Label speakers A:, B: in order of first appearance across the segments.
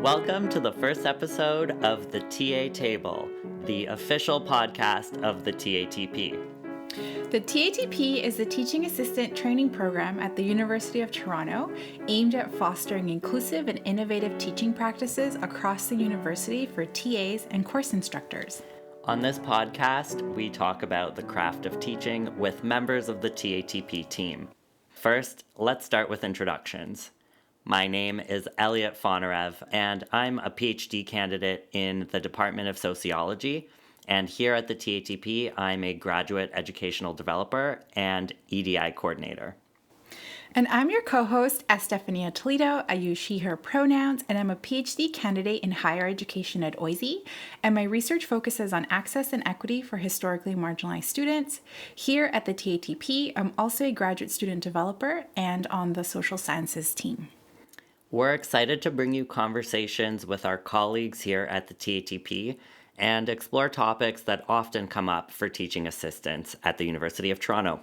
A: Welcome to the first episode of the TA Table, the official podcast of the TATP.
B: The TATP is the Teaching Assistant Training Program at the University of Toronto, aimed at fostering inclusive and innovative teaching practices across the university for TAs and course instructors.
A: On this podcast, we talk about the craft of teaching with members of the TATP team. First, let's start with introductions. My name is Elliot Fonarev, and I'm a PhD candidate in the Department of Sociology. And here at the TATP, I'm a graduate educational developer and EDI coordinator.
B: And I'm your co-host, Estefania Toledo. I use she, her pronouns, and I'm a PhD candidate in higher education at OISE. And my research focuses on access and equity for historically marginalized students. Here at the TATP, I'm also a graduate student developer and on the social sciences team.
A: We're excited to bring you conversations with our colleagues here at the TATP and explore topics that often come up for teaching assistants at the University of Toronto.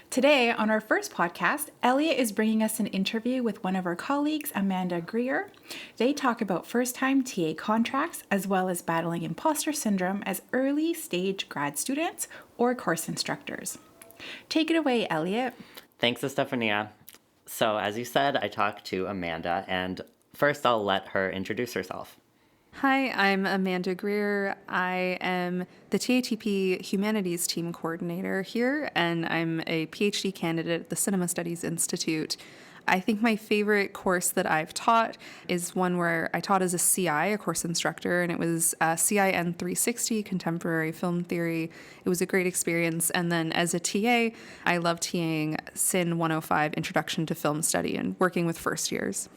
B: Today, on our first podcast, Elliot is bringing us an interview with one of our colleagues, Amanda Greer. They talk about first-time TA contracts as well as battling imposter syndrome as early-stage grad students or course instructors. Take it away, Elliot.
A: Thanks, Estefania. So, as you said, I talked to Amanda, and first I'll let her introduce herself.
C: Hi, I'm Amanda Greer. I am the TATP Humanities Team Coordinator here, and I'm a PhD candidate at the Cinema Studies Institute. I think my favorite course that I've taught is one where I taught as a CI, a course instructor, and it was CIN 360, Contemporary Film Theory. It was a great experience. And then as a TA, I love TAing CIN 105, Introduction to Film Study, and working with first years.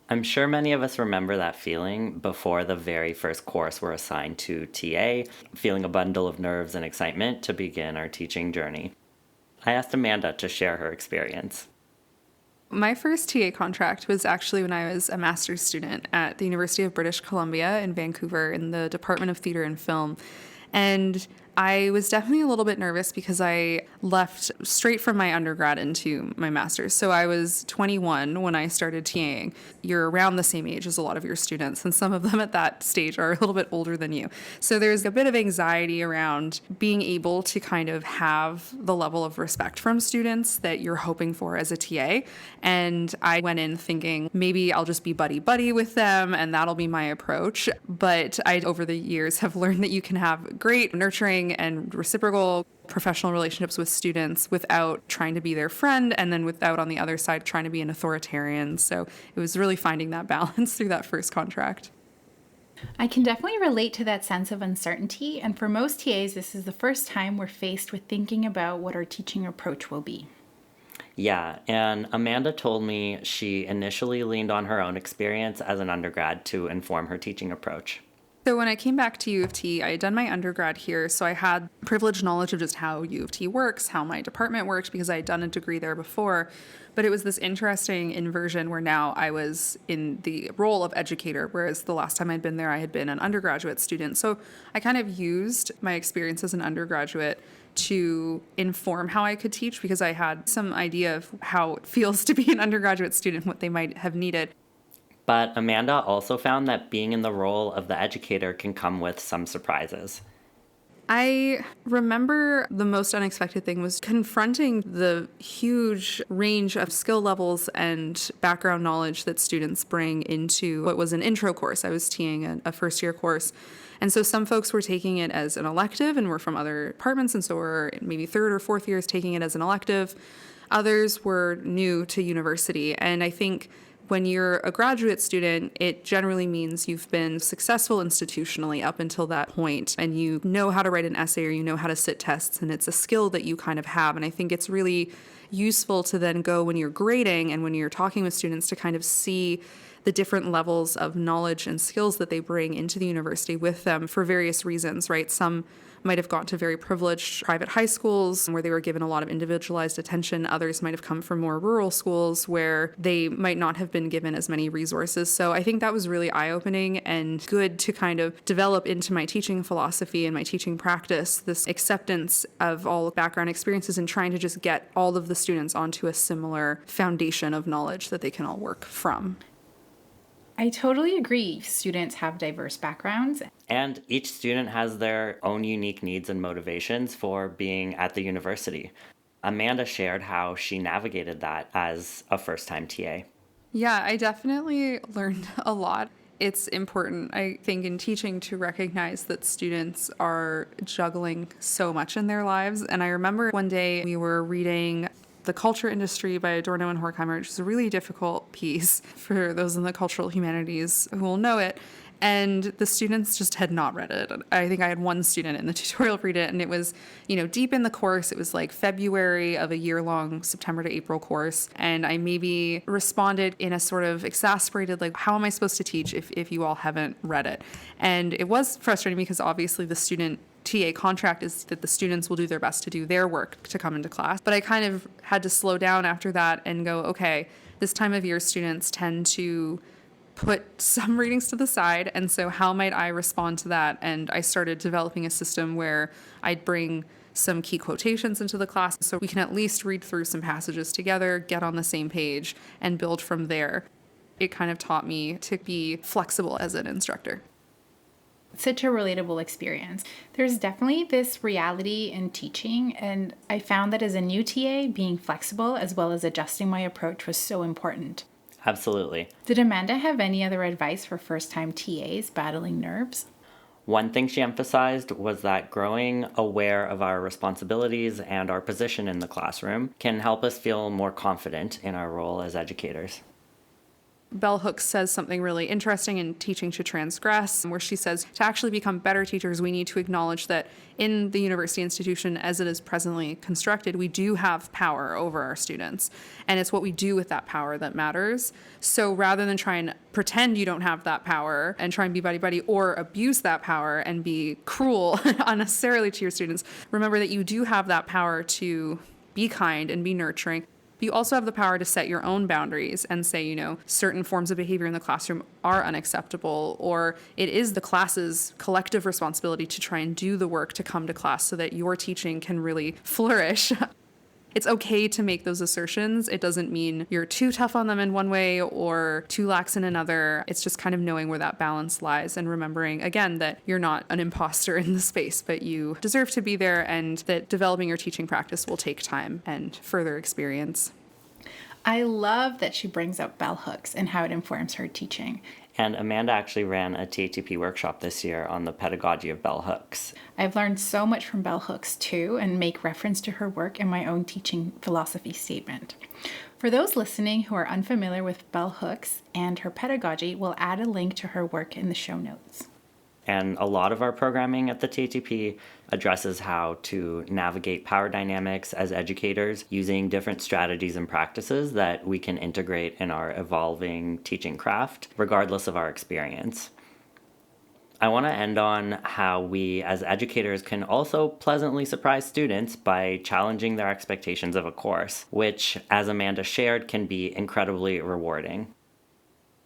A: I'm sure many of us remember that feeling before the very first course we're assigned to TA, feeling a bundle of nerves and excitement to begin our teaching journey. I asked Amanda to share her experience.
C: My first TA contract was actually when I was a master's student at the University of British Columbia in Vancouver in the Department of Theatre and Film. And I was definitely a little bit nervous because I left straight from my undergrad into my master's. So I was 21 when I started TAing. You're around the same age as a lot of your students, and some of them at that stage are a little bit older than you. So there's a bit of anxiety around being able to kind of have the level of respect from students that you're hoping for as a TA. And I went in thinking maybe I'll just be buddy-buddy with them and that'll be my approach. But I, over the years, have learned that you can have great nurturing and reciprocal professional relationships with students without trying to be their friend, and then without on the other side trying to be an authoritarian. So it was really finding that balance through that first contract.
B: I can definitely relate to that sense of uncertainty, and for most TAs, this is the first time we're faced with thinking about what our teaching approach will be.
A: Yeah, and Amanda told me she initially leaned on her own experience as an undergrad to inform her teaching approach.
C: So when I came back to U of T, I had done my undergrad here, so I had privileged knowledge of just how U of T works, how my department worked, because I had done a degree there before. But it was this interesting inversion where now I was in the role of educator, whereas the last time I'd been there, I had been an undergraduate student. So I kind of used my experience as an undergraduate to inform how I could teach, because I had some idea of how it feels to be an undergraduate student, what they might have needed.
A: But Amanda also found that being in the role of the educator can come with some surprises.
C: I remember the most unexpected thing was confronting the huge range of skill levels and background knowledge that students bring into what was an intro course. I was TAing a first year course. And so some folks were taking it as an elective and were from other departments, and so were maybe third or fourth years taking it as an elective. Others were new to university. And I think when you're a graduate student, it generally means you've been successful institutionally up until that point, and you know how to write an essay or you know how to sit tests, and it's a skill that you kind of have. And I think it's really useful to then go when you're grading and when you're talking with students to kind of see the different levels of knowledge and skills that they bring into the university with them for various reasons, right? Some might have gone to very privileged private high schools where they were given a lot of individualized attention. Others might have come from more rural schools where they might not have been given as many resources. So I think that was really eye-opening and good to kind of develop into my teaching philosophy and my teaching practice, this acceptance of all background experiences and trying to just get all of the students onto a similar foundation of knowledge that they can all work from.
B: I totally agree. Students have diverse backgrounds.
A: And each student has their own unique needs and motivations for being at the university. Amanda shared how she navigated that as a first-time TA.
C: Yeah, I definitely learned a lot. It's important, I think, in teaching to recognize that students are juggling so much in their lives. And I remember one day we were reading The Culture Industry by Adorno and Horkheimer, which is a really difficult piece for those in the cultural humanities who will know it. And the students just had not read it. I think I had one student in the tutorial read it, and it was, deep in the course. It was like February of a year-long September to April course. And I maybe responded in a sort of exasperated, like, how am I supposed to teach if you all haven't read it? And it was frustrating because obviously the student TA contract is that the students will do their best to do their work to come into class. But I kind of had to slow down after that and go, okay, this time of year students tend to put some readings to the side, and so how might I respond to that? And I started developing a system where I'd bring some key quotations into the class so we can at least read through some passages together, get on the same page, and build from there. It kind of taught me to be flexible as an instructor.
B: Such a relatable experience. There's definitely this reality in teaching, and I found that as a new TA, being flexible as well as adjusting my approach was so important.
A: Absolutely.
B: Did Amanda have any other advice for first-time TAs battling nerves?
A: One thing she emphasized was that growing aware of our responsibilities and our position in the classroom can help us feel more confident in our role as educators.
C: Bell Hooks says something really interesting in Teaching to Transgress, where she says, to actually become better teachers, we need to acknowledge that in the university institution, as it is presently constructed, we do have power over our students. And it's what we do with that power that matters. So rather than try and pretend you don't have that power and try and be buddy-buddy or abuse that power and be cruel unnecessarily to your students, remember that you do have that power to be kind and be nurturing. You also have the power to set your own boundaries and say, certain forms of behavior in the classroom are unacceptable, or it is the class's collective responsibility to try and do the work to come to class so that your teaching can really flourish. It's okay to make those assertions. It doesn't mean you're too tough on them in one way or too lax in another. It's just kind of knowing where that balance lies and remembering, again, that you're not an imposter in the space, but you deserve to be there, and that developing your teaching practice will take time and further experience.
B: I love that she brings up bell hooks and how it informs her teaching.
A: And Amanda actually ran a TATP workshop this year on the pedagogy of bell hooks.
B: I've learned so much from bell hooks too, and make reference to her work in my own teaching philosophy statement. For those listening who are unfamiliar with bell hooks and her pedagogy, we'll add a link to her work in the show notes.
A: And a lot of our programming at the TATP addresses how to navigate power dynamics as educators using different strategies and practices that we can integrate in our evolving teaching craft, regardless of our experience. I want to end on how we as educators can also pleasantly surprise students by challenging their expectations of a course, which, as Amanda shared, can be incredibly rewarding.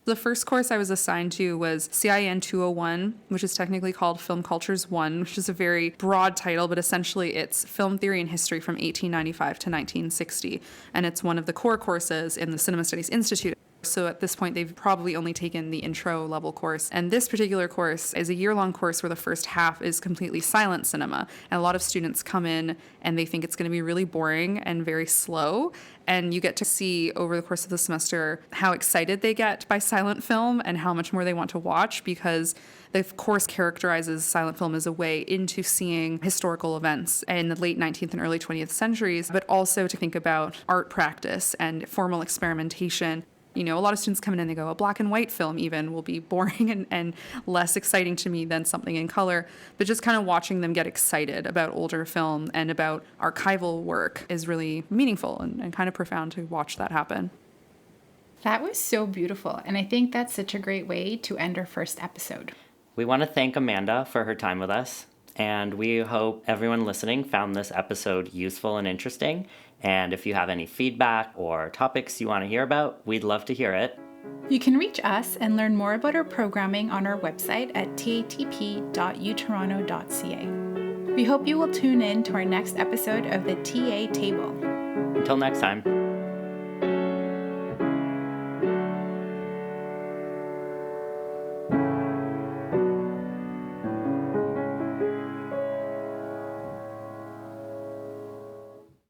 C: The first course I was assigned to was CIN 201, which is technically called Film Cultures 1, which is a very broad title, but essentially it's film theory and history from 1895 to 1960. And it's one of the core courses in the Cinema Studies Institute. So at this point, they've probably only taken the intro level course. And this particular course is a year-long course where the first half is completely silent cinema. And a lot of students come in and they think it's going to be really boring and very slow. And you get to see over the course of the semester how excited they get by silent film and how much more they want to watch, because the course characterizes silent film as a way into seeing historical events in the late 19th and early 20th centuries, but also to think about art practice and formal experimentation. A lot of students come in and they go, a black and white film even will be boring and less exciting to me than something in color. But just kind of watching them get excited about older film and about archival work is really meaningful and kind of profound to watch that happen.
B: That was so beautiful, and I think that's such a great way to end our first episode.
A: We want to thank Amanda for her time with us, and we hope everyone listening found this episode useful and interesting. And if you have any feedback or topics you want to hear about, we'd love to hear it.
B: You can reach us and learn more about our programming on our website at tatp.utoronto.ca. We hope you will tune in to our next episode of the TA Table.
A: Until next time.